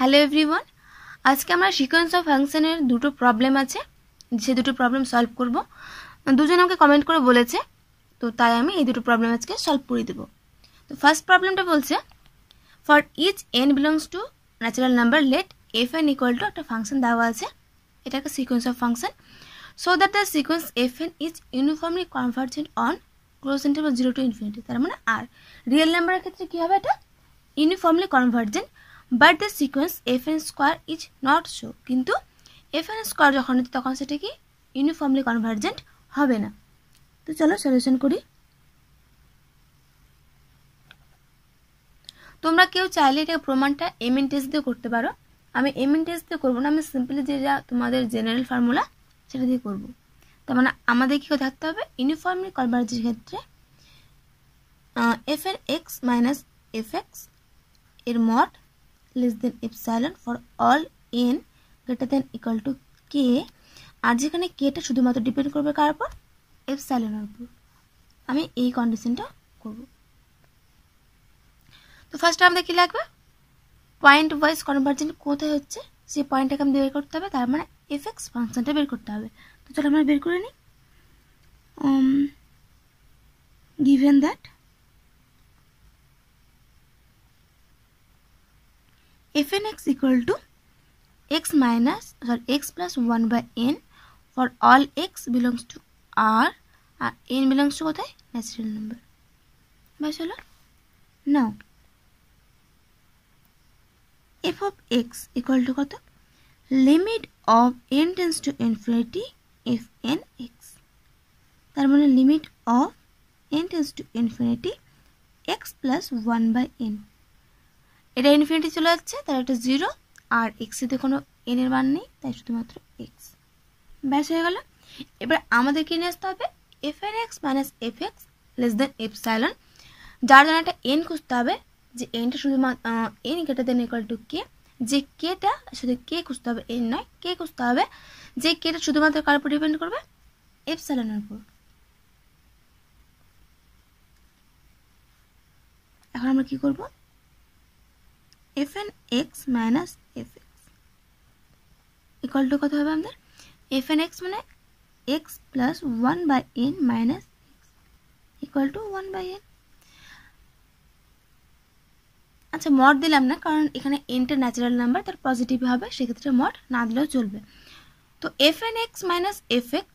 Hello everyone, আজকে আমরা sequence of ফাংশনের দুটো প্রবলেম আছে, সে দুটো প্রবলেম সলভ করব। দুজন আমাকে কমেন্ট করে বলেছে, তো তাই আমি এই দুটো প্রবলেম আজকে সলভ করে দেব। তো ফার্স্ট প্রবলেমটা বলছে, for each n belongs to natural number let f n equal to একটা ফাংশন দেওয়া আছে, এটা একটা sequence of function, so that the sequence f n is uniformly convergent on close interval 0 to infinity. তার মানে আর রিয়েল নাম্বারের ক্ষেত্রে কী হবে, এটা uniformly convergent, but the sequence f n square is not so. কিন্তু এফ এন স্কোয়ার যখন নিতে তখন সেটা কি ইউনিফর্মলি কনভার্জেন্ট হবে না। তো চলো সলিউশন করি। তোমরা কেউ চাইলে এটা প্রমাণটা এম এন টেস্ট দিয়ে করতে পারো। আমি এম এন টেস্ট দিয়ে করবো না, আমি সিম্পলি যেটা তোমাদের জেনারেল ফর্মুলা সেটা দিয়ে করবো। তার মানে আমাদের কী থাকতে হবে, ইউনিফর্মলি কনভার্জেন্টের ক্ষেত্রে F n x minus f x এর mod less than epsilon for all n greater than equal to k, আর যেখানে kটা শুধুমাত্র ডিপেন্ড করবে কার উপর, এপসাইলনের উপর। আমি এই কন্ডিশনটা করব। তো ফার্স্ট আমাদের কি লাগবে, পয়েন্ট ওয়াইজ কনভার্জেন্ট কোথায় হচ্ছে সেই পয়েন্টটাকে আমাদের বের করতে হবে, তার মানে এফ এক্স ফাংশনটা বের করতে হবে। তো চলো আমরা বের করে নিই। given that fn(x) equal to x plus 1 by n for all x belongs to R আর n belongs to কোথায়, ন্যাচারাল নাম্বার। বাস হলো। Now f of x equal to কত, limit of n tends to infinity f n x। তার মানে limit of n tends to infinity x plus 1 by n। এটা infinity চলে যাচ্ছে, তার একটা 0, আর এক্সেতে কোনো এন এর মান নেই, তাই শুধুমাত্র এক্স। ব্যাস হয়ে গেল। এবার আমাদেরকে নিয়ে আসতে হবে f n x minus f x less than epsilon, যার জন্য একটা এন খুঁজতে হবে, যে এনটা শুধুমাত্র n greater than equal to k, যে কেটা শুধু কে খুঁজতে হবে, এন নয়, কে খুঁজতে হবে, যে কেটা শুধুমাত্র কার উপর ডিপেন্ড করবে, এপসাইলনের উপর। এখন আমরা কি করব, fn(x minus fx) ইকুয়াল টু কত হবে আমাদের, fn(x) মানে x plus 1 by n minus x equal two 1 by n। আচ্ছা, মড দিলাম না, কারণ এখানে nটা ন্যাচারাল নাম্বার, তার পজিটিভ হবে, সেক্ষেত্রে মড না দিলেও চলবে। তো fn(x minus fx)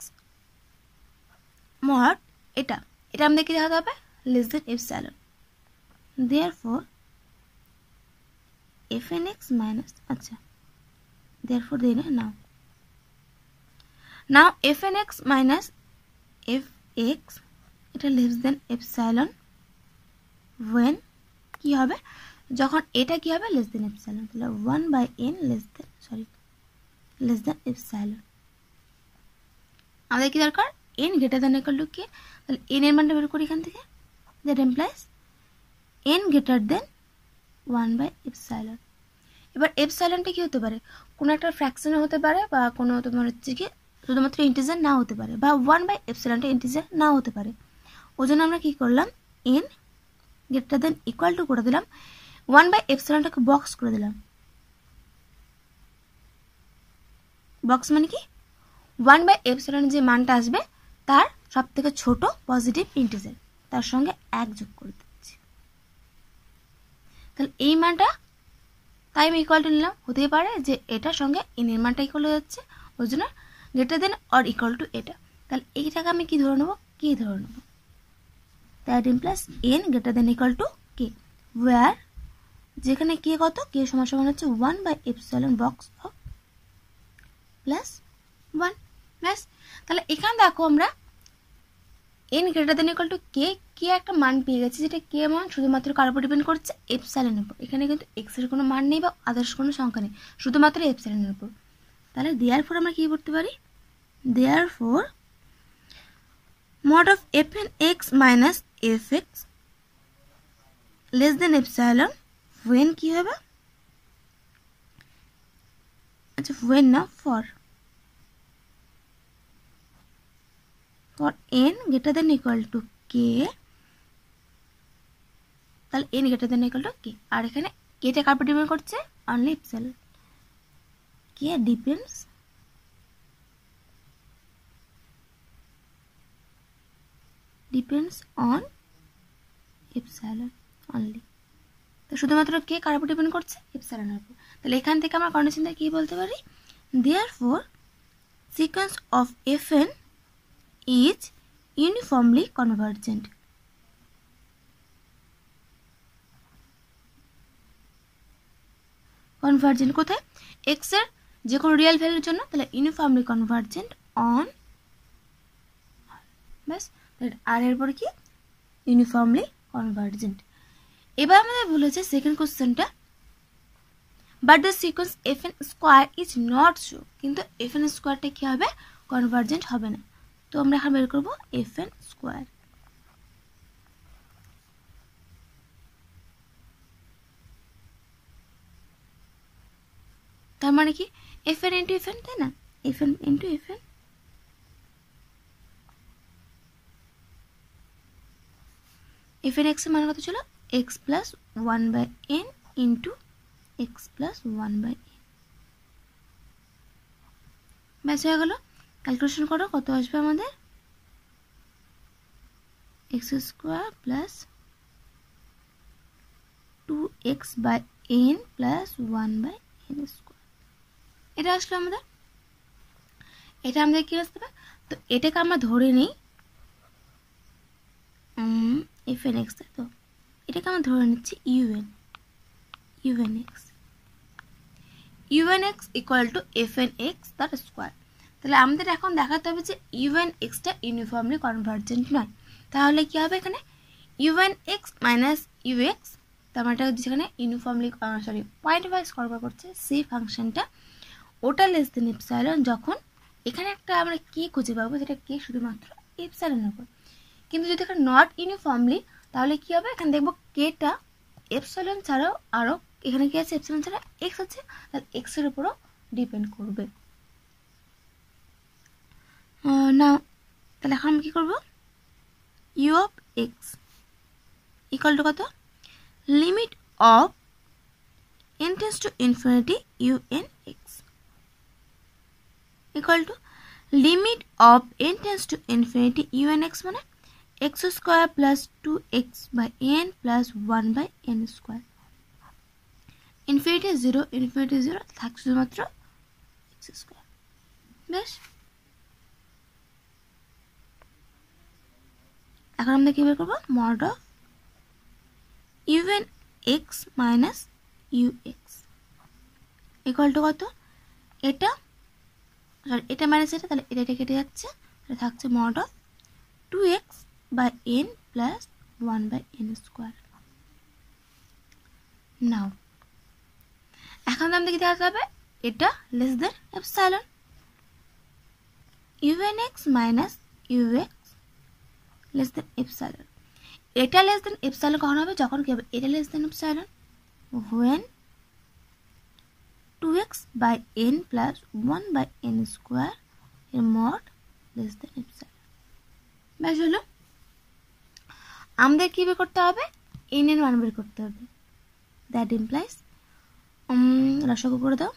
মড এটা আমাদের কি দেখাতে হবে, less than epsilon. Therefore fn(x) minus, আচ্ছা therefore then now fn(x minus fx) এটা less than epsilon when কি হবে, যখন এটা কি হবে, less than epsilon, তাহলে 1 by n less than epsilon। আমাদের কি দরকার, n greater than equal to k, তাহলে n এর মানটা বের করি এখান থেকে, that implies n greater than 1 by epsilon। এবার এপসাইলনটা কি হতে পারে, কোনো একটা ফ্র্যাকশনে হতে পারে, বা কোনো তোমার হচ্ছে কি শুধুমাত্র ইন্টিজার না হতে পারে, বা 1 বাই এপসাইলনটা ইন্টিজার না হতে পারে। ওই জন্য আমরা কি করলাম, N greater than equal two করে দিলাম, 1 বাই এপসাইলনটাকে বক্স করে দিলাম। বক্স মানে কি, 1 বাই এপসাইলন যে মানটা আসবে তার সব থেকে ছোট পজিটিভ ইন্টিজার, তার সঙ্গে 1 যোগ করে দিচ্ছি। তাহলে এই মানটা, তাই আমি ইকুয়াল টু নিলাম, হতেই পারে যে এটার সঙ্গে এনের মানটা ইকুয়াল হয়ে যাচ্ছে, ওই জন্য greater than or equal to এটা। তাহলে এইটাকে আমি কি ধরে নেবো, কে ধরে নেবো, that implies n greater than equal to k, where যেখানে কে কত, কে সমান সমান হচ্ছে 1 by epsilon box of plus 1। ব্যাস, তাহলে এখানে দেখো আমরা n greater than equal to k, k একটা মান পেয়ে গেছে, যেটা কে মান শুধুমাত্র কার উপর ডিপেন্ড করছে, এপসাইলনের উপর। এখানে কিন্তু এক্স এর কোনো মান নেই বা আদার্স কোনো সংখ্যা নেই, শুধুমাত্র এপসাইলনের উপর। তাহলে দেয়ারফর আমরা কি করতে পারি, therefore mod of fn(x minus fx) less than epsilon when কি হবে, আচ্ছা when না, for n greater than equal to k, তাহলে n greater than equal to k, আর এখানে কেটা কার উপর ডিপেন্ড করছে? Only epsilon. K depends on epsilon only. তো শুধুমাত্র কে কার উপর ডিপেন্ড করছে? এপসাইলনের উপর। তাহলে এখান থেকে আমরা কন্ডিশনটা কি বলতে পারি? Therefore sequence of fn is uniformly convergent. Convergent কোথায়? এক্স এর যে কোনো রিয়েল ভ্যালুর জন্য, তাহলে ইউনিফর্মলি কনভার্জেন্ট অন, ব্যাস। আর এর পরে কি? Uniformly convergent. এবার আমাদের বলেছে সেকেন্ড কোশ্চেনটা, but the sequence fn square is not show, কিন্তু fn স্কোয়ারটা কি হবে? কনভার্জেন্ট হবে না। তো আমরা এখন বের করবো fn স্কোয়ার। তার মানে কি? fn ইন্টু fn, তাই না? fn into fn, fn x এর মান কত ছিল? x plus 1/n into x plus 1/n। ব্যাস হয়ে গেল। ক্যালকুলেশন করো কত আসবে আমাদের? x square plus 2x/n plus 1/n square. এটা আসলো আমাদের। এটা আমাদের কি আসতে পারে? তো এটাকে আমরা ধরে নিই fn x, তো এটাকে আমরা ধরে নিচ্ছি un x equal two fn x তার স্কোয়ার। তাহলে আমাদের এখন দেখাতে হবে যে un x টা ইউনিফর্মলি কনভার্জেন্ট নয়। তাহলে কি হবে এখানে? un x মাইনাস ux, তার মানে যেখানে ইউনিফর্মলি পয়েন্ট ওয়াইজ কনভার্ট করছে সেই ফাংশনটা, ওটা লেস দেন এপসাইলন, যখন এখানে একটা আমরা কে খুঁজে পাবো যেটা কে শুধুমাত্র এপসাইলনের উপর। কিন্তু যদি এখানে নট ইউনিফর্মলি, তাহলে কি হবে? এখানে দেখবো কেটা এপসাইলন ছাড়াও আরো এখানে কি আছে? এপসাইলন ছাড়া এক্স আছে, তাহলে এক্স এর উপরও ডিপেন্ড করবে না। তাহলে এখন আমি কি করবো? U of x equal to কত? Limit of n tends to infinity un x equal to limit of n tends to infinity un x, মানে x square plus 2x/n plus 1/n square. Infinity 0 থাকছে শুধুমাত্র x square. বেশ, এখন আমরা কি বের করবো? Mod of un x minus ux equal to কত? এটা এটা মাইনাস এটা, তাহলে এটা কেটে যাচ্ছে, তাহলে থাকছে mod of 2x/n plus 1/n square. Now এখন আমাদের দেখাতে হবে এটা less than epsilon. un x minus ux less than epsilon. এটা লেস দেন এপসাইলন কখন হবে? যখন কি হবে? এটা less than epsilon when 2x/n plus 1/n square এর মড লেস দেন এপসাইলন। ব্যাস হলো। আমাদের কি বের করতে হবে? n এর মান বের করতে হবে। দ্যাট ইমপ্লাইজ রসগো করে দাও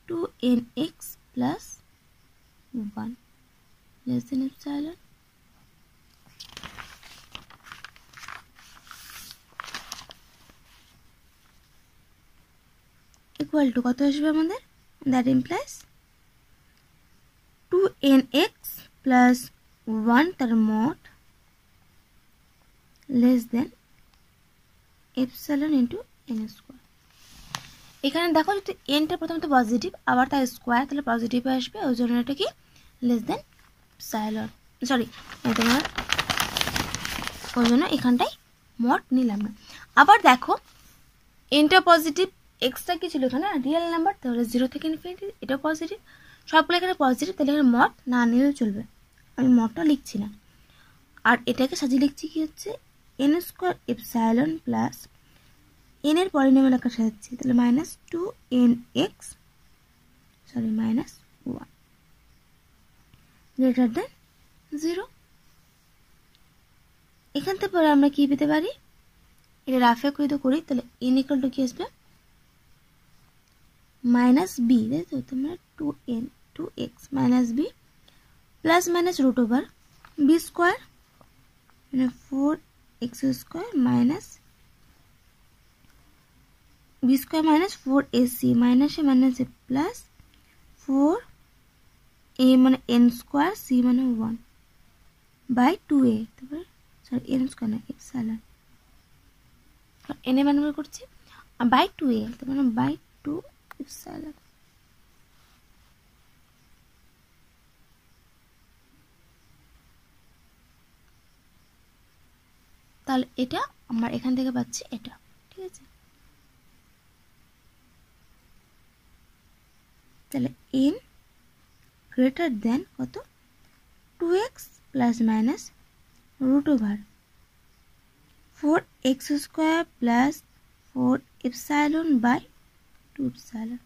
2nx plus 1 less than epsilon. Equal to কত আসবে আমাদের? দ্যাট ইমপ্লাইজ 2nx প্লাস 1 তার mod less than epsilon into n square. এখানে দেখো যদি nটা প্রথমে তো পজিটিভ, আবার তার স্কোয়ার, তাহলে পজিটিভ আসবে, ওই জন্য এটা কি লেস দেন এপসাইলন, সরি তোমার ওই জন্য এখানটাই মড নিলাম না। আবার দেখো nটা পজিটিভ, এক্সটা কি ছিল এখানে? রিয়েল নাম্বার, তাহলে 0 থেকে ইনফিনিটি, এটা পজিটিভ, সবগুলো এখানে পজিটিভ, তাহলে এখানে মড না নিলেও চলবে, আমি মডটা লিখছি না। আর এটাকে সাজিয়ে লিখছি কি হচ্ছে n square epsilon plus n এর পলিনোমিয়াল আকার সাজাচ্ছি, তাহলে minus 2nx minus 1 greater than 0। এখান থেকে পরে আমরা কি পেতে পারি? এটা রাফে যদি করি তাহলে n ইকুয়াল টু কি আসবে মাইনাস বি, তাই তো? তোমরা 2n 2x minus B plus minus root over B square মানে 4x square minus B square minus 4ac মাইনাসে মাইনাসে প্লাস 4a মানে n স্কোয়ার c মানে 1 বাই 2a, তারপরে সরি n স্কোয়ার না এপসাইলন n এ মান বের করছি বাই 2a, তার মানে বাই 2 এপসাইলন। তাহলে এটা আমার এখান থেকে পাচ্ছি এটা, ঠিক আছে? তাহলে n গ্রেটার দেন কত 2x plus minus root over 4x square plus 4 epsilon by 2 epsilon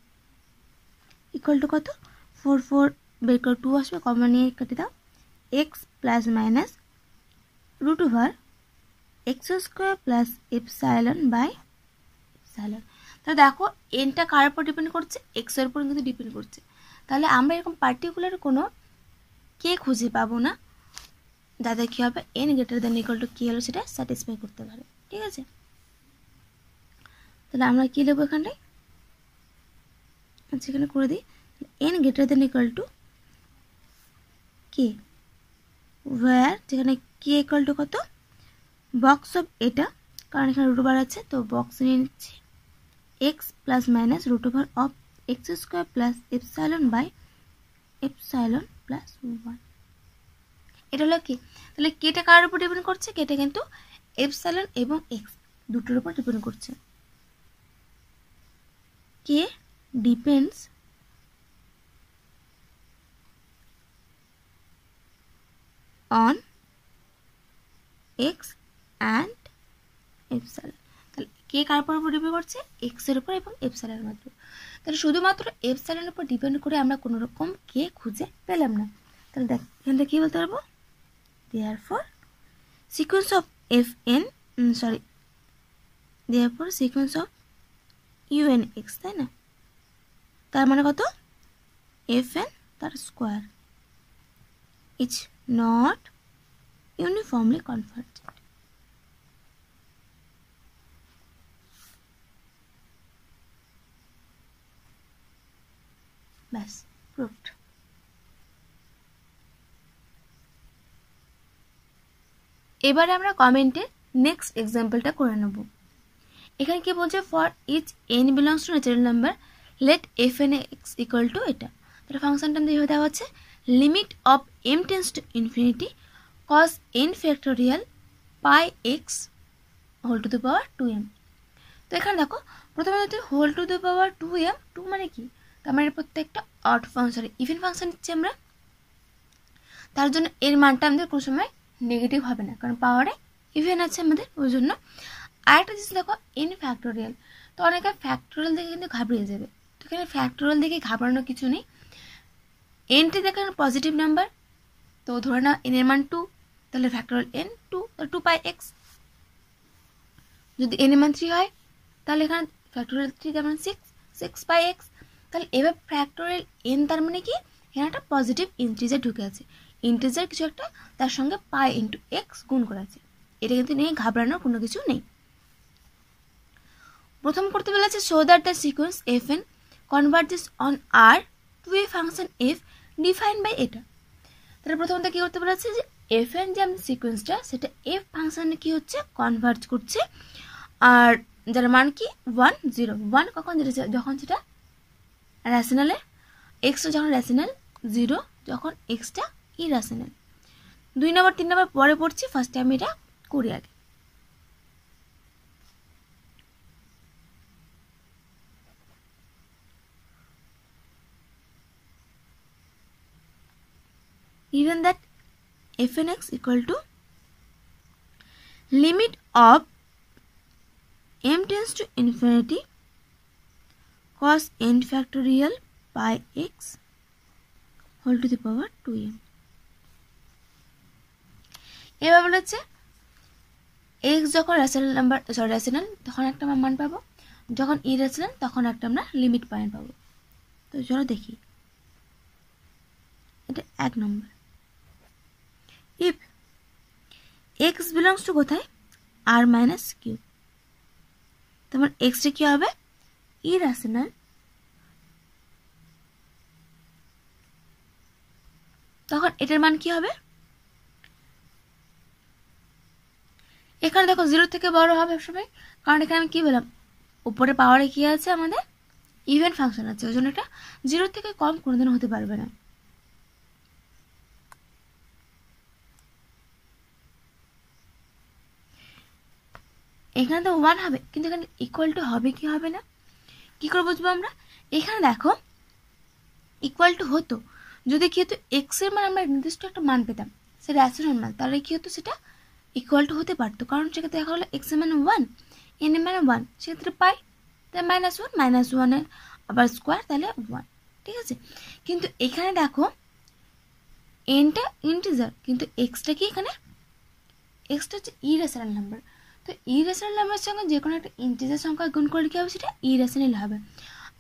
equal to কত 4 4 বের করে 2 আসবে, কমন নিয়ে কেটে দাও, x plus minus root over x square plus epsilon by epsilon. তাহলে দেখো এনটা কার উপর ডিপেন্ড করছে, এক্স এর উপর কিন্তু ডিপেন্ড করছে। তাহলে আমরা এরকম পার্টিকুলার কোনো কে খুঁজে পাবো না যাতে কি হবে N greater than equal two কি হলো সেটা স্যাটিসফাই করতে পারে, ঠিক আছে? তাহলে আমরা কি লিখবো এখানটায়, আচ্ছা এখানে করে দিই n greater than equal to k, where যেখানে কে ইকুয়াল টু কত বক্স অফ এটা, কারণ এখানে রুট ওভার আছে তো বক্স নিয়ে নিচ্ছি x plus minus root over of x square plus epsilon by epsilon plus 1। এটা হলো কি, তাহলে কেটা কার উপর ডিপেন্ড করছে, কেটা কিন্তু এপসাইলন এবং এক্স দুটোর উপর ডিপেন্ড করছে। K depends on x and epsilon. তাহলে কে কার উপর ডিপেন্ড করছে, এক্স এর উপর এবং এপসাইলনের মাত্র। তাহলে শুধুমাত্র এপসাইলনের উপর ডিপেন্ড করে আমরা কোনো রকম কে খুঁজে পেলাম না। তাহলে দেখ এখান থেকে কি বলতে পারবো, therefore sequence of fn therefore sequence of unx, তাই না? তার মানে কত fn তার square is not uniformly convergent। ব্যাস প্রুফড। এবারে আমরা কমেন্টে নেক্সট এক্সাম্পলটা করে নেব। এখানে কি বলছে, for each n belongs to natural number let f n x equal to এটা। তাহলে ফাংশনটা এইভাবে দেওয়া হচ্ছে limit of m tends to infinity cos n factorial pi x whole to the power 2m। তো এখানে দেখো প্রথমে যদি whole to the power 2m, 2 মানে কি, তার মানে প্রত্যেকটা অড ফাংশন ইভেন ফাংশন নিচ্ছি আমরা, তার জন্য এর মানটা আমাদের কোনো সময় নেগেটিভ হবে না, কারণ পাওয়ারে ইভেন আছে আমাদের, ওই জন্য। আরেকটা জিনিস দেখো এন ফ্যাক্টোরিয়াল, তো অনেকে ফ্যাক্টোরিয়াল দেখে কিন্তু ঘাবড়িয়ে যাবে, তো এখানে ফ্যাক্টোরিয়াল দেখে ঘাবড়ানোর কিছু নেই। এনটি দেখেন পজিটিভ নাম্বার, তো ধরে নাও এন এর মান 2, তাহলে ফ্যাক্টোরিয়াল এন 2, তাহলে 2 পাই এক্স। যদি এন এর মান 3 হয় তাহলে এখানে ফ্যাক্টোরিয়াল 3 তার মানে 6 পাই এক্স। তাহলে এবার ফ্যাক্টোরিয়াল এন তার মানে কি, এখানে একটা পজিটিভ ইন্টিজার ঢুকে আছে, ইন্টিজার কিছু একটা তার সঙ্গে পাই ইন্টু এক্স গুণ করা আছে, এটা কিন্তু নিয়ে ঘাবড়ানোর কোনো কিছু নেই। প্রথম করতে বলেছে show that the sequence f n converges on R to a function f define by এটা। তাহলে প্রথমত কি করতে বলেছে যে এফ এন যে আমাদের সিকোয়েন্সটা সেটা এফ ফাংশনে কি হচ্ছে কনভার্জ করছে, আর যার মান কি 1 0 1 কখন, যখন সেটা র্যাশনালে, এক্সটা যখন র্যাশনাল, 0 যখন এক্সটা ইরাশনাল। 2 নম্বর 3 নম্বর পরে পড়ছি, ফার্স্টে আমি এটা করি আগে। Even that fnx equal to limit of m tends to infinity cos n factorial pi x whole to the power 2m। এবার বলেছে এক্স যখন রেশনাল তখন একটা আমরা মান পাবো, যখন ইরেশনাল তখন একটা আমরা লিমিট পয়েন্ট পাবো। তো চলো দেখি, এটা 1 নম্বর। ইফ এক্স বিলংস টু কোথায়, আর মাইনাস কিউ, তোমার এক্সটা কি হবে ইরেশনাল, তখন এটার মান কি হবে, এখানে দেখো 0 থেকে বড় হবে সবসময়, কারণ এখানে আমি কি বললাম উপরে পাওয়ারে কি আছে আমাদের ইভেন ফাংশন আছে, ওই জন্য এটা 0 থেকে কম কোনোদিন হতে পারবে না। এখানে তো 1 হবে, কিন্তু এখানে ইকুয়াল টু হবে কি হবে না, কি করে বুঝবো আমরা, এখানে দেখো ইকুয়াল টু হতো যদি কি হতো এক্স এর মান আমরা নির্দিষ্ট একটা মান পেতাম, সেটা রেশনাল মান, তাহলে কি হতো সেটা ইকুয়াল টু হতে পারতো, কারণ সেক্ষেত্রে দেখা হলো এক্স এর মানে 1, এন এর মানে 1, সেক্ষেত্রে পাই তাহলে -1 এর আবার স্কোয়ার তাহলে 1, ঠিক আছে। কিন্তু এখানে দেখো এনটা ইন্টিজার, কিন্তু এক্সটা কি, এখানে এক্সটা হচ্ছে ইরেশনাল নাম্বার, তো ইরেশনাল নাম্বারের সঙ্গে যে কোনো একটা ইন্টিজার সংখ্যা গুণ করলে কি হবে সেটা ইরেশনাল হবে।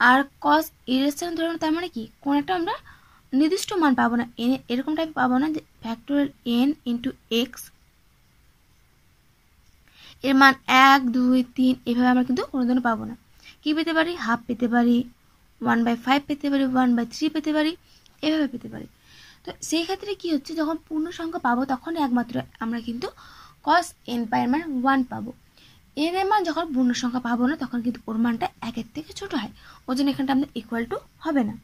আর কস ইরেশনাল ধরুন, তার মানে কি কোন একটা আমরা নির্দিষ্ট মান পাবো না, এরকম টাইপ পাবো না যে ফ্যাক্টোরিয়াল n ইন্টু এক্স এর মান 1 2 3 এভাবে আমরা কিন্তু কোনোদিনও পাবো না। কি পেতে পারি, হাফ পেতে পারি, 1/5 পেতে পারি, 1/3 পেতে পারি, এভাবে পেতে পারি। তো সেই ক্ষেত্রে কি হচ্ছে, যখন পূর্ণ সংখ্যা পাবো তখনই একমাত্র আমরা কিন্তু cos n পাই এর মান 1 পাবো। n এর মান যখন পূর্ণ সংখ্যা পাবো না তখন কিন্তু ওর মানটা 1 এর থেকে ছোট হয়, ওই জন্য এখানটা আমাদের ইকুয়াল টু হবে না।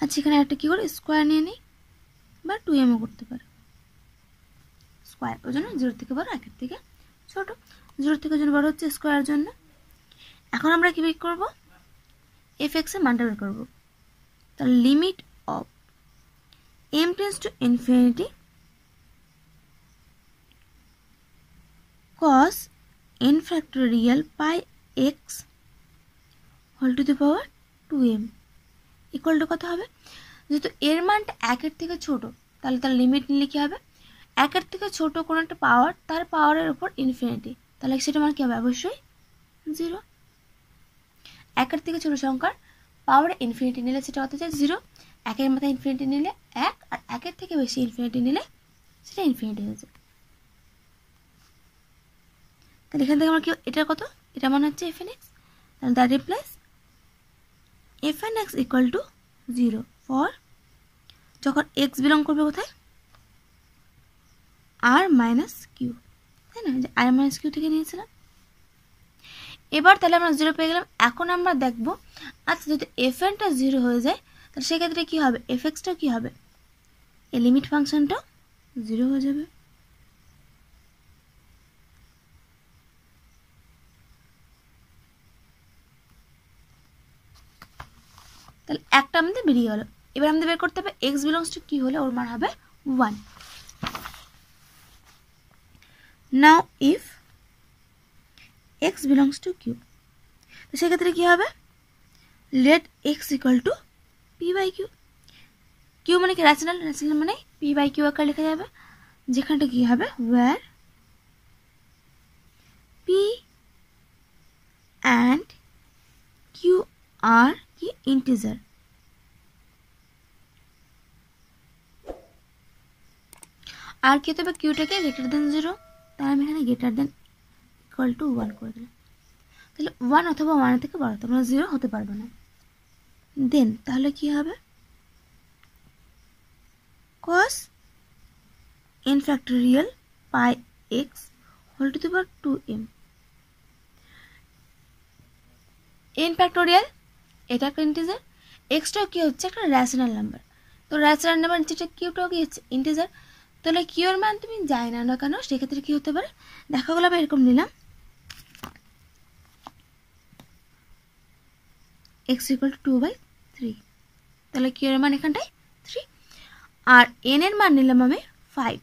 আচ্ছা, এখানে একটা কি করে স্কোয়ার নিয়ে নিই, বা 2m করতে পারে স্কোয়ার, ওই জন্য 0 থেকে বড় 1 এর থেকে ছোট, 0 থেকে বড় হচ্ছে স্কোয়ারের জন্য। এখন আমরা কি বের করবো, fx এর মানটা বের করবো, তাহলে limit of m tends to infinity cos n factorial pi x whole to the power 2m equal to কত হবে, যেহেতু এর মানটা 1 এর থেকে ছোট তাহলে তার লিমিট নিলে কি হবে, 1 এর থেকে ছোট কোনো একটা পাওয়ার, তার পাওয়ারের উপর ইনফিনিটি, তাহলে সেটা মান কি হবে অবশ্যই 0। 1 এর থেকে ছোট সংখ্যার পাওয়ার ইনফিনিটি নিলে সেটা হতে যায় 0, 1 এর মাথায় ইনফিনিটি নিলে 1, আর 1 এর থেকে বেশি ইনফিনিটি নিলে সেটা ইনফিনিটি হয়ে যায়। তাহলে এখান থেকে আমরা কি, এটার কত, এটা মানে হচ্ছে fnx, তাহলে that replace fnx equal to 0 for যখন x বিলং করবে কোথায় r মাইনাস কিউ, তাই না, যে r মাইনাস কিউ থেকে নিয়েছিলাম। এবার তাহলে আমরা 0 পেয়ে গেলাম। এখন আমরা দেখব, আচ্ছা যদি fnটা 0 হয়ে যায় তাহলে সেক্ষেত্রে কি হবে, fxটাও কি হবে, এই লিমিট ফাংশনটাও 0 হয়ে যাবে। তাহলে একটা আমাদের বেরিয়ে গেল। এবার আমাদের বের করতে হবে x বিলংস টু কি হলে ওর মান হবে 1। Now if x belongs to q, তো সেক্ষেত্রে কি হবে, let x equal to p by q, q মানে কি রেশনাল, রেশনাল মানে p বাই কিউ আকারে লেখা যাবে, যেখানটা কি হবে ওয়্যার p and q আর কি ইন্টিজার। আর কি হতে হবে, কিউটাকে গ্রেটার দেন 0, তাহলে আমি এখানে গ্রেটার দেন ইকুয়াল টু 1 করে দিলাম, তাহলে 1 অথবা 1 থেকে বড়, তোমরা 0 হতে পারবে না। দেন তাহলে কি হবে, cos n factorial pi x whole to the power 2m, n factorial এটা একটা ইন্টিজার, এক্সটাও কি হচ্ছে একটা রেশনাল নাম্বার, তো রেশনাল নাম্বার যেটা কিউটাও কি হচ্ছে ইন্টিজার, তাহলে কিউর মান তুমি জানো না কেন, সেক্ষেত্রে কি হতে পারে, দেখা গেল আমি এরকম নিলাম x ইকুয়াল টু 2/3, তাহলে কিউর মান এখানটায় 3, আর n এর মান নিলাম আমি 5,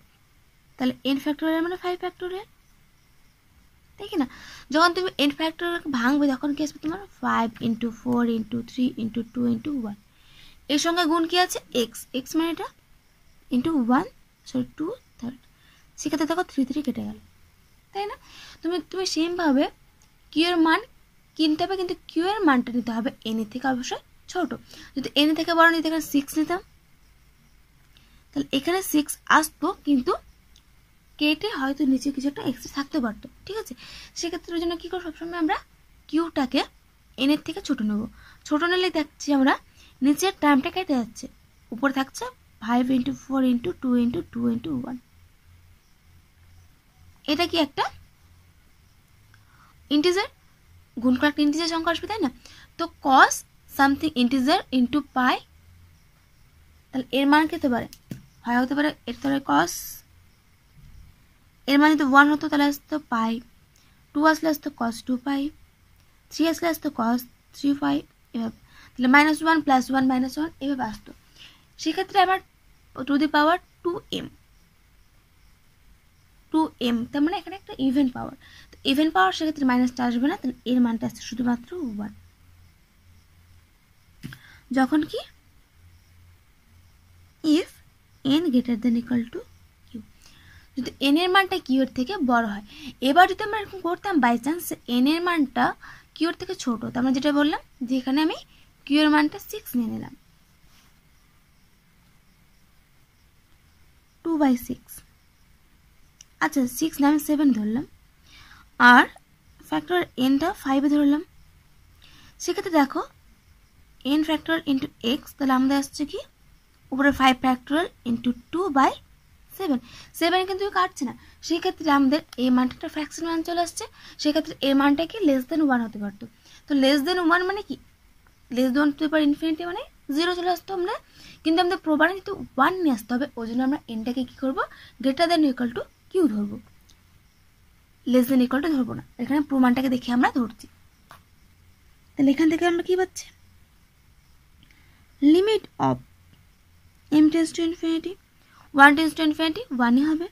তাহলে n ফ্যাক্টোরিয়াল মানে 5 ফ্যাক্টোরিয়াল, দেখি না, যখন তুমি n ফ্যাক্টোরিয়াল ভাঙবে তখন কি আসবে তোমার 5 × 4 × 3 × 2 × 1, এর সঙ্গে গুণ কি আছে x, x মানে এটা ইন্টু 1 2 3, সেক্ষেত্রে দেখো 3 3 কেটে গেল, তাই না? তুমি সেমভাবে কিউ এর মান কিনতে হবে, কিন্তু কিউ এর মানটা নিতে হবে এন এর থেকে অবশ্যই ছোট। যদি এন থেকে বড় নিতে এখানে 6 নিতাম, তাহলে এখানে 6 আসতো, কিন্তু কেটে হয়তো নিচে কিছু একটা এক্সট্রা থাকতে পারতো, ঠিক আছে? সেক্ষেত্রে ওই জন্য কী করবো, সবসময় আমরা কিউটাকে এন এর থেকে ছোট নেব। ছোট নিলে দেখছি আমরা নিচের টার্মটা কেটে যাচ্ছে, উপরে থাকছে 5 × 4 × 2 × 2 × 1। এটা কি একটা ইন্টিজার, গুণ করে একটা ইন্টিজার সংখ্যা আসবে, তাই না? তো কস সামথিং ইন্টিজার ইন্টু পাই, তাহলে এর মান হতে পারে, হয় হতে পারে এর তলায় কস, এর মান যদি 1 হতো তাহলে আসতো পাই, 2 আসলে আসতো কস 2 পাই, 3 আসলে আসতো কস 3 পাই, এভাবে। তাহলে -1 + 1 - 1 এভাবে আসতো। সেক্ষেত্রে আমার টু দি পাওয়ার 2m, তার মানে এখানে একটা ইভেন পাওয়ার। তো ইভেন পাওয়ার সেক্ষেত্রে মাইনাসটা আসবে না, তাহলে এর মানটা আসছে শুধুমাত্র 1। যখন কি ইফ n > q, যদি n এর মানটা q এর থেকে বড় হয়। এবার যদি আমরা এরকম করতাম বাই চান্স n এর মানটা q এর থেকে ছোট, তো আমরা যেটা বললাম যে এখানে আমি q এর মানটা 6 নিয়ে নিলাম, 2/6। আচ্ছা 6 না, আমি 7 ধরলাম, আর ফ্যাক্টর nটা 5 ধরলাম। সেক্ষেত্রে দেখো n ফ্যাক্টর ইন্টু এক্স, তাহলে আমাদের আসছে কি উপরে 5 ফ্যাক্টরাল ইন্টু 2/7। 7 কিন্তু কাটছে না, সেক্ষেত্রে আমাদের এই মানটা একটা ফ্র্যাকশন মান চলে আসছে। সেক্ষেত্রে এর মানটা কি <1 হতে পারতো। তো <1 মানে কি, (1/∞ মানে 0 চলে আসতো আমরা, কিন্তু আমাদের প্রমাণে কিন্তু 1 নিয়ে আসতে হবে। ওই জন্য আমরা এনটাকে কি করবো, > কিউ ধরবো, <= ধরবো না। এখানে প্রমাণটাকে দেখে আমরা ধরছি। তাহলে এখান থেকে আমরা কি পাচ্ছি, limit of m tends to infinity, 1 tends to infinity 1ই হবে,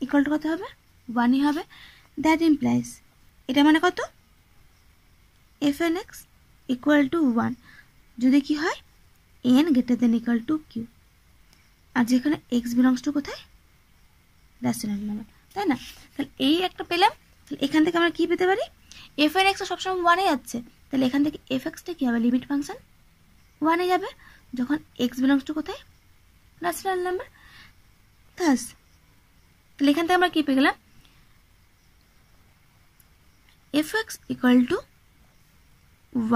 ইকুয়াল টু কত হবে, 1ই হবে। দ্যাট ইমপ্লাইজ, এটা মানে কত, fn(x) = 1 যদি কি হয় n > q, আর যেখানে x বিলংস টু কোথায়, রেশনাল নাম্বার, তাই না? তাহলে এই একটা পেলাম। তাহলে এখান থেকে আমরা কি পেতে পারি, fn(x) সবসময় 1 এ যাচ্ছে, তাহলে এখান থেকে fx-টা কি হবে, লিমিট ফাংশন 1 এ যাবে, যখন x বিলংস টু কোথায়, রেশনাল নাম্বার। তাহলে এখান থেকে আমরা কি পেয়ে গেলাম, fx =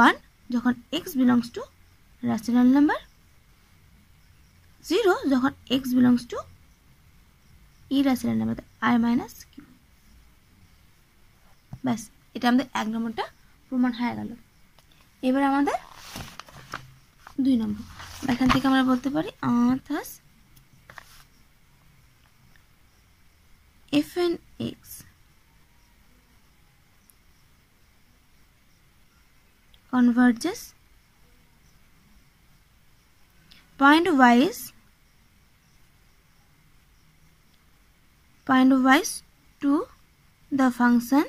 1 যখন x belongs two rational number, 0 যখন x belongs two irrational number i - q। ব্যাস, এটা আমাদের 1 নম্বরটা প্রমাণ হয়ে গেল। এবার আমাদের 2 নম্বর, এখান থেকে আমরা বলতে পারি thus fn(x) converges point-wise to the function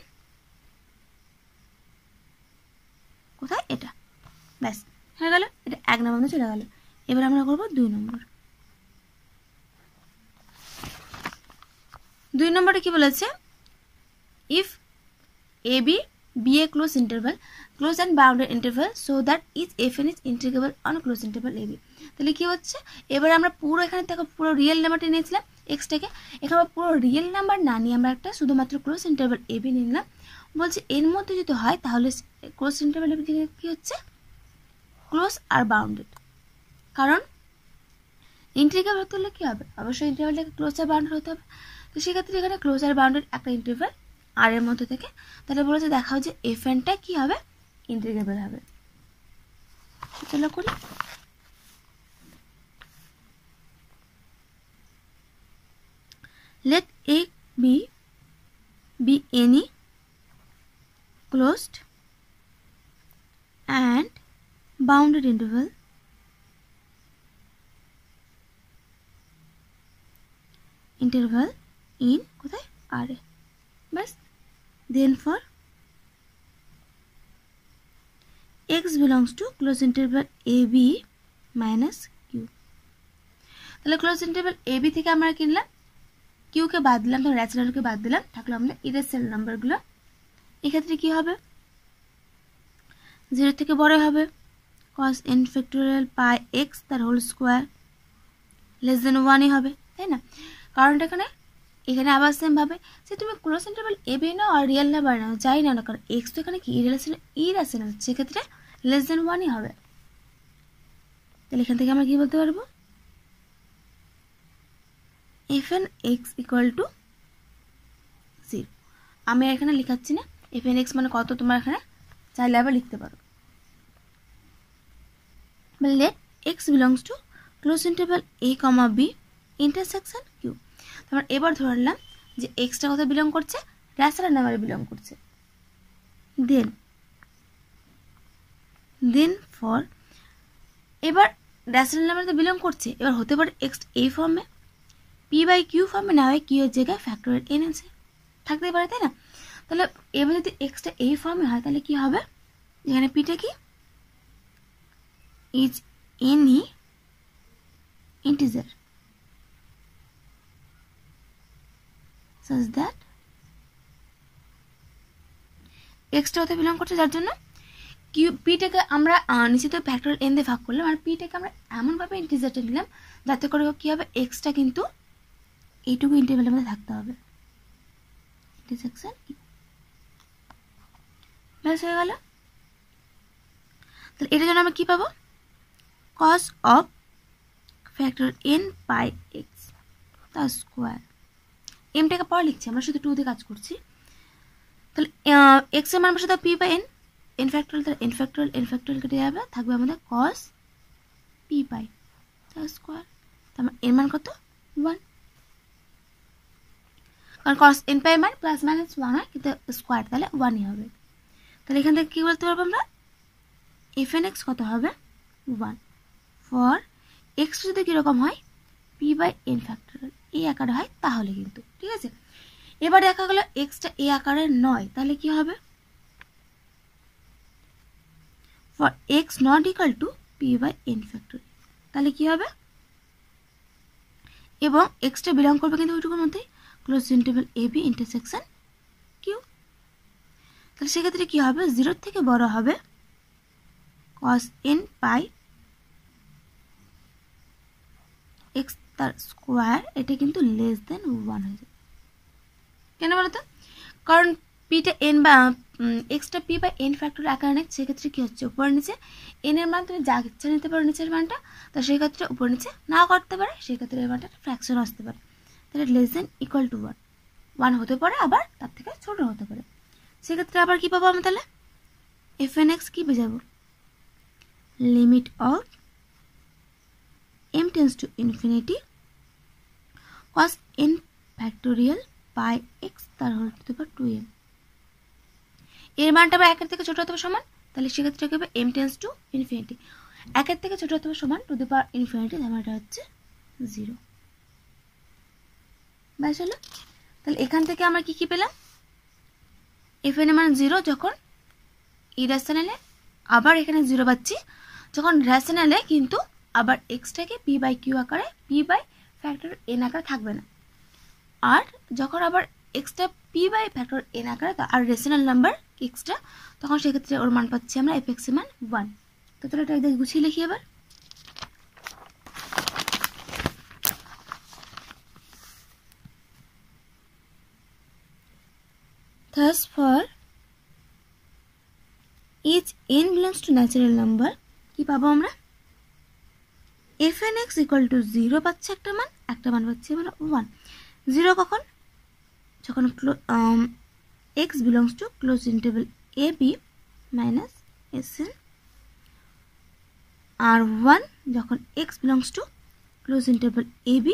কোথায়, এটা। ব্যাস হয়ে গেল, এটা 1 নম্বর চলে গেল। এবার আমরা করব 2 নম্বর। 2 নম্বরে কি বলেছে, if ab be a close interval, close and bounded interval, so that each fn is integrable on close interval ab। তাহলে কি হচ্ছে, এবার আমরা পুরো এখানে দেখো পুরো রিয়েল নাম্বারটা নিয়েছিলাম এক্সটাকে, এখানে পুরো রিয়েল নাম্বার না নিয়ে আমরা একটা শুধুমাত্র ক্লোজ ইন্টারভাল ab নিলাম। বলছে এর মধ্যে যদি হয় তাহলে ক্লোজ ইন্টারভাল ab কি হচ্ছে, ক্লোজ আর বাউন্ডেড। কারণ ইন্টিগ্রাল হতে হলে কি হবে, অবশ্যই ইন্টারভালটাকে ক্লোজ আর বাউন্ডেড হতে হবে। তো সেক্ষেত্রে এখানে ক্লোজ আর বাউন্ডেড একটা ইন্টারভাল আর এর মধ্যে থেকে, তাহলে বলেছে দেখাও যে fn-টা কি হবে, ইন্টিগ্রেবল হবে। চলো করি। let a be any closed and bounded interval in কোথায় R A. Bus, then for x belongs to close interval ab minus তাহলে ক্লোজ ইন্টারভ্যাল এবি থেকে আমরা কিনলাম কিউকে বাদ দিলাম, তো রেশনালকে বাদ দিলাম, থাকলো আমাদের ইরেশনাল নাম্বারগুলো। এক্ষেত্রে কি হবে, 0 থেকে বড় হবে cos n factorial pi x তার হোল স্কোয়ার লেস দেন 1ই হবে, তাই না? কারণটা এখানে আবার সেম ভাবে যে তুমি ক্লোজ ইন্টারভ্যাল এবি নাও আর রিয়েল নাম্বার নাও, যাই না কারণ এক্স তো এখানে কি ইরেশনাল, সেক্ষেত্রে লেস দেন 1ই হবে। তাহলে এখান থেকে আমরা কি বলতে পারবো, fn x ইকুয়াল টু 0। আমি এখানে লিখাচ্ছি না, fn x মানে কত তোমরা এখানে চাইলে আবার লিখতে পারো। let x belongs to close interval a, b intersection q। তোমরা এবার ধরলাম যে এক্সটা কত বিলং করছে, রেশনাল নাম্বারে বিলং করছে। দেন ফর এবার রেশনাল নাম্বারে বিলং করছে, এবার হতে পারে এক্স এই ফর্মে, পি বাই কিউ ফর্মে না হয় কিউ এর জায়গায় ফ্যাক্টরিয়াল এন আছে, থাকতেই পারে, তাই না? তাহলে এবার যদি এক্সটা এই ফর্মে হয় তাহলে কি হবে, এখানে পিটা কি is any integer such that extra হতে বিলং করছে, যার জন্য কিউ পিটাকে আমরা নিচে তো ফ্যাক্টরিয়াল এন দিয়ে ভাগ করলাম, আর পিটাকে আমরা এমনভাবে ইন্টিজারটা নিলাম যাতে করে কি হবে, এক্সটা কিন্তু এইটুকু ইন্টারভ্যালের মধ্যে থাকতে হবে। ইন্টারসেকশন ব্যাস হয়ে গেল। তাহলে এটার জন্য আমরা কি পাবো, cos of factorial N pi x তার স্কোয়ার। এমটাকে পরে লিখছি, আমরা শুধু 2 দিয়ে কাজ করছি। তাহলে এক্স এর মান বসে দাও p by n, n factorial, তাহলে এন ফ্যাক্টরিয়াল কেটে যাবে, থাকবে আমাদের cos পি বাই তার স্কোয়ার। তার এর মান কত, 1, কারণ cos n পাই মান প্লাস মাইনাস 1 হয়, কিন্তু স্কোয়ার তাহলে 1ই হবে। তাহলে এখান থেকে কি বলতে পারবো আমরা, fn x কত হবে 1 ফর x যদি কিরকম হয় p বাই n ফ্যাক্টরিয়াল এই আকারে হয় তাহলে কিন্তু, ঠিক আছে? এবার দেখা গেল এক্সটা এই আকারে নয়, তাহলে কি হবে, for x not equal to p by n factorial, তাহলে কি হবে, এবং এক্সটা বিলং করবে কিন্তু ওইটুকুর মধ্যেই, close interval A B intersection Q. তাহলে সেক্ষেত্রে কি হবে, 0 থেকে বড় হবে cos n পাই এক্স তার স্কোয়ার, এটা কিন্তু লেস দেন 1 হয়ে যাবে। কেন বলতো, কারণ পিটা এন বা এক্সটা পি বাই এন ফ্যাক্টরিয়াল আকারে নেয়, সেক্ষেত্রে কি হচ্ছে, উপর নিচে এন এর মান তুমি যা ইচ্ছা নিতে পারো নিচের মানটা, তো সেক্ষেত্রে উপর নিচে নাও করতে পারে, সেক্ষেত্রে এর মানটা ফ্র্যাকশন আসতে পারে। তাহলে লেস দেন ইকুয়াল টু 1 হতে পারে, আবার তার থেকে ছোট হতে পারে। সেক্ষেত্রে আবার কি পাবো আমি, তাহলে fn x কি পেয়ে যাবো, limit of m tends to infinity cos n factorial pi x তার whole to the power 2m। এর মানটা আবার 1 এর থেকে ছোট হতে হবে সমান, তাহলে সেক্ষেত্রে কি হবে, m টেন্স টু ইনফিনিটি 1 এর থেকে ছোট হতে হবে সমান টু দি পাওয়ার ইনফিনিটি, তাহলে হচ্ছে 0। ব্যাস হলো। তাহলে এখান থেকে আমরা কি পেলাম, fn এর মান 0 যখন ইরেশনালে, আবার এখানে 0 পাচ্ছি যখন রেশনালে, কিন্তু আবার এক্সটাকে পি বাই কিউ আকারে, পি বাই ফ্যাক্টর এন আকারে থাকবে না, আর যখন আবার এক্সটা পি বাই ফ্যাক্টর এন আকারে আর রেশনাল নাম্বার এক্সটা, তখন সেক্ষেত্রে ওর মান পাচ্ছি আমরা এফ এক্স এর মান 1। তো তাহলে এটা গুছিয়ে লিখি এবার, thus for each n belongs to natural number কি পাবো আমরা, fn x equal to 0 পাচ্ছে একটা মান পাচ্ছি আমরা 1। 0 কখন, যখন x belongs to close interval a b minus sn, আর 1 যখন x belongs to close interval a b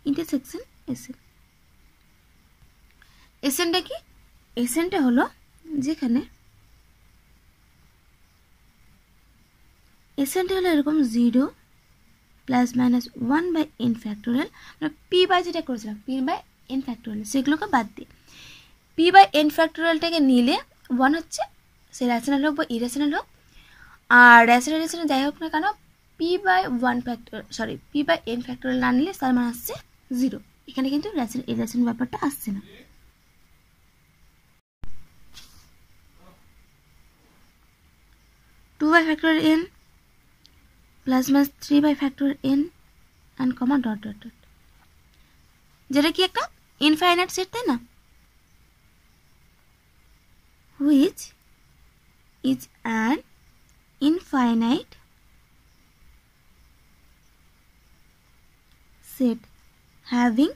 intersection sn। snটা কি, snটা হলো যেখানে snটা হলো এরকম 0 plus minus 1 by n factorial, মানে p বাই যেটা করেছিলাম p বাই n ফ্যাক্টোরিয়াল সেগুলোকে বাদ দিয়ে p বাই n ফ্যাক্টোরিয়ালটাকে নিলে 1 হচ্ছে, সে রেশনাল হোক বা ইরেশনাল হোক, আর রেশনাল যাই হোক না কেন p by 1 factor p by n factorial না নিলে তার মান আসছে 0। এখানে কিন্তু রেশন ব্যাপারটা আসছে না। Two by factor n plus minus 3 by factor n and comma dot dot dot, যেটা কি একটা ইনফাইনাইট সেট, তাই না? which is an infinite set having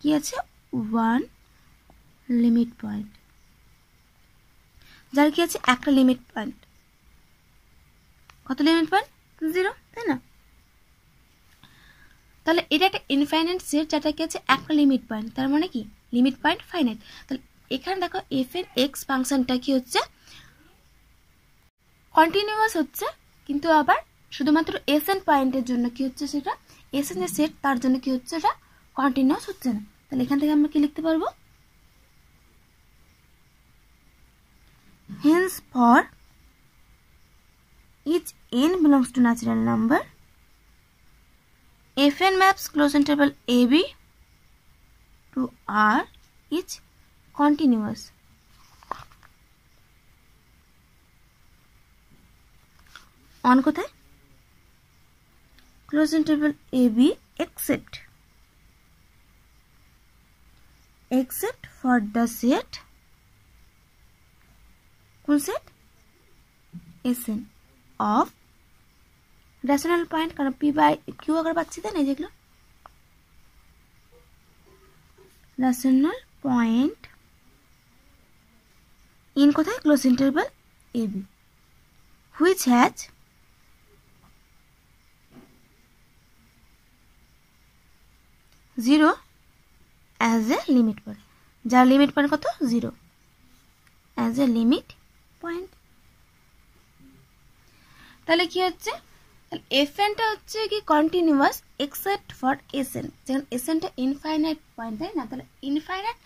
কি আছে 1 লিমিট পয়েন্ট, যার কি আছে একটা লিমিট পয়েন্ট। কত লিমিট পয়েন্ট? 0, তাই না? তাহলে এটা একটা ইনফাইনাইট সেট যেটা কি আছে একটা লিমিট পয়েন্ট, তার মানে কি লিমিট পয়েন্ট ফাইনাইট। তাহলে এখানে দেখো এফ এর এক্স ফাংশনটা কি হচ্ছে কন্টিনিউয়াস হচ্ছে, কিন্তু আবার শুধুমাত্র এস এন পয়েন্টের জন্য কি হচ্ছে সেটা এস এন এর সেট, তার জন্য কি হচ্ছে এটা কন্টিনিউয়াস হচ্ছে না। তাহলে এখান থেকে আমরা কি লিখতে পারবো? Hence for each n belongs to natural number, fn maps closed interval ab to r is continuous. on কোথায়? closed interval ab except for the set, কোন set? sn of rational point, কারণ p by q আগে পাচ্ছি, তাই না? যেগুলো rational point in কোথায়? closed interval ab, which has zero as a limit point, যার লিমিট পয়েন্ট কত? 0 as a limit point। তাহলে কি হচ্ছে? তাহলে এফএনটা হচ্ছে কি কন্টিনিউয়াস এক্সেপ্ট ফর এসএন, যেখানে এসএনটা ইনফাইনাইট পয়েন্ট, তাই না? তাহলে ইনফাইনাইট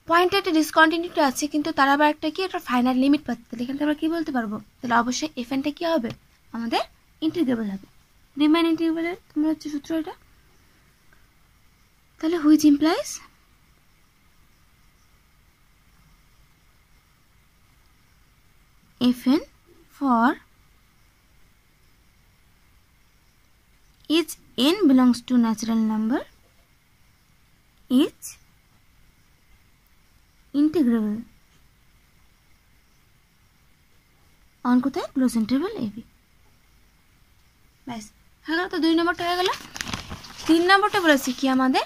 পয়েন্টে একটা ডিসকন্টিনিউটি আছে, কিন্তু তার আবার একটা কি একটা ফাইনাইট লিমিট পাচ্ছে। তাহলে এখানে আমরা কি বলতে পারবো? তাহলে অবশ্যই এফএনটা কি হবে? আমাদের ইন্টিগ্রেবল হবে। রিমেইন ইন্টিগ্রেবলের তোমরা হচ্ছে সূত্র এটা। তাহলে which implies fn for each n belongs to natural number is integrable on কোথায়? closed interval ab। ব্যাস হয়ে গেল। তো 2 নম্বরটা হয়ে গেল। 3 নম্বরটা বলেছি কি আমাদের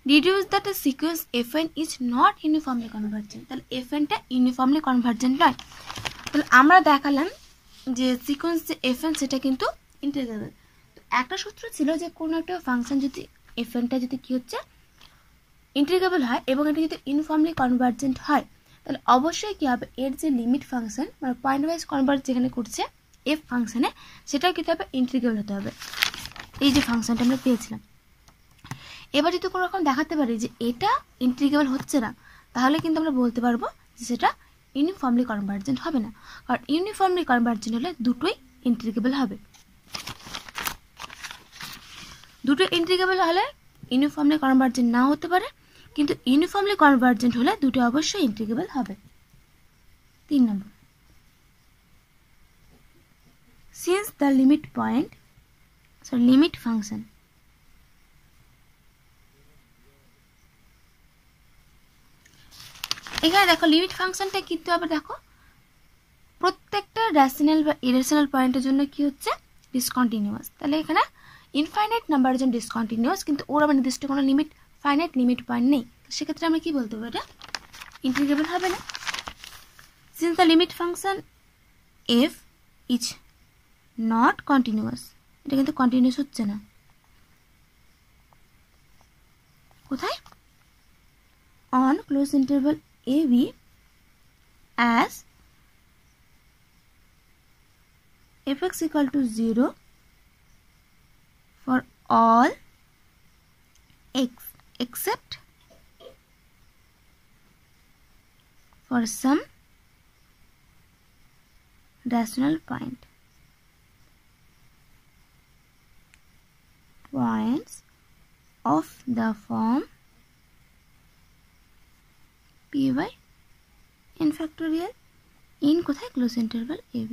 deduce that a sequence fn is not uniformly convergent। তাহলে fnটা ইউনিফর্মলি কনভার্জেন্ট নয়। তাহলে আমরা দেখালাম যে সিকোয়েন্স যে fn সেটা কিন্তু ইন্টিগ্রেবল। তো একটা সূত্র ছিল যে কোনো একটা ফাংশন যদি fnটা যদি কি হচ্ছে ইন্টিগ্রেবল হয় এবং এটা যদি ইউনিফর্মলি কনভার্জেন্ট হয়, তাহলে অবশ্যই কি হবে? এর যে লিমিট ফাংশন মানে পয়েন্ট ওয়াইজ কনভার্জ যেখানে করছে এফ ফাংশনে, সেটাও কিন্তু হবে ইন্টিগ্রেবল হতে হবে। এই যে ফাংশনটা আমরা পেয়েছিলাম, এবার যদি কোনো রকম দেখাতে পারি যে এটা ইন্টিগ্রেবল হচ্ছে না, তাহলে কিন্তু আমরা বলতে পারবো যে সেটা ইউনিফর্মলি কনভার্জেন্ট হবে না। কারণ ইউনিফর্মলি কনভার্জেন্ট হলে দুটোই ইন্টিগ্রেবল হবে। দুটো ইন্টিগ্রেবল হলে ইউনিফর্মলি কনভার্জেন্ট না হতে পারে, কিন্তু ইউনিফর্মলি কনভার্জেন্ট হলে দুটো অবশ্যই ইন্টিগ্রেবল হবে। 3 number, since the limit point limit function এখানে দেখো লিমিট ফাংশনটা কিন্তু আবার দেখো প্রত্যেকটা রেশনাল বা ইরেশনাল পয়েন্টের জন্য কি হচ্ছে ডিসকন্টিনিউয়াস। তাহলে এখানে ইনফাইনাইট নাম্বারের জন্য ডিসকন্টিনিউয়াস, কিন্তু ওর আবার নির্দিষ্ট কোনো লিমিট ফাইনাইট লিমিট পয়েন্ট নেই। সেক্ষেত্রে আমরা কি বলতে পারবো? এটা ইন্টিগ্রেবল হবে না। Since the limit function F is not continuous, এটা কিন্তু কন্টিনিউয়াস হচ্ছে না। কোথায়? On close interval ab as fx equal to 0 for all x except for some rational point। points of the form p by n factorial in কোথায় close interval ab।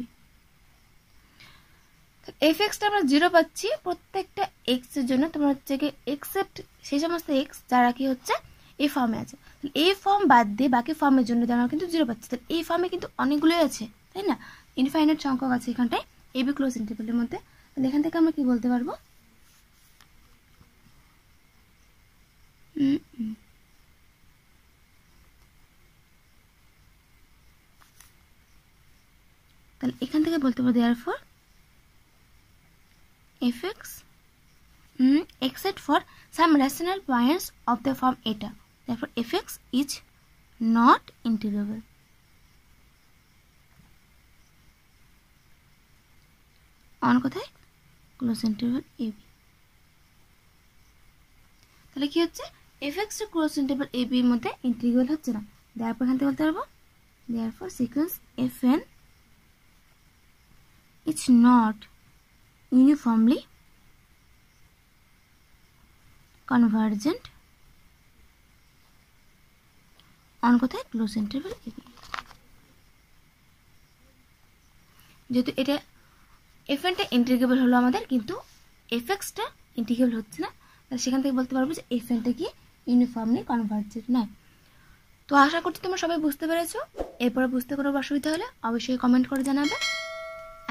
fx-টা আমরা 0 পাচ্ছি প্রত্যেকটা x এর জন্য। তোমরা হচ্ছে কি এক্সেপ্ট সেই সমস্ত x যারা কি হচ্ছে এই ফর্মে আছে। এই ফর্ম বাদ দিয়ে বাকি ফর্মের জন্য আমরা কিন্তু 0 পাচ্ছি। তাহলে এই ফর্মে কিন্তু অনেকগুলোই আছে, তাই না? ইনফাইনাইট সংখ্যক আছে এখানটায় ab ক্লোজ ইন্টারভালের মধ্যে। তাহলে এখান থেকে আমরা কি বলতে পারবো, তাহলে এখান থেকে বলতে পারবো therefore fx except for some rational points of the form eta, therefore fx is not integrable। On কোথায় ক্লোজ ইন্টারভাল ab। তাহলে কি হচ্ছে fx টা ক্লোজ ইন্টারভাল ab এর মধ্যে ইন্টিগ্রাল হচ্ছে না। therefore এখান থেকে বলতে পারবো therefore sequence fn is not uniformly convergent on কোথায় ক্লোজ ইন্টারভাল ab। যেহেতু এটা fn টা ইন্টিগ্রেবল হলো আমাদের, কিন্তু fx টা ইন্টিগ্রেবল হচ্ছে না, তাহলে সেখান থেকে বলতে পারবো যে fn টা কি ইউনিফর্মলি কনভার্জেন্ট নয়। তো আশা করছি তোমরা সবাই বুঝতে পেরেছো। এরপরে বুঝতে কোনো অসুবিধা হলে অবশ্যই কমেন্ট করে জানাবে।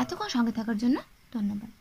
এতক্ষণ সঙ্গে থাকার জন্য ধন্যবাদ।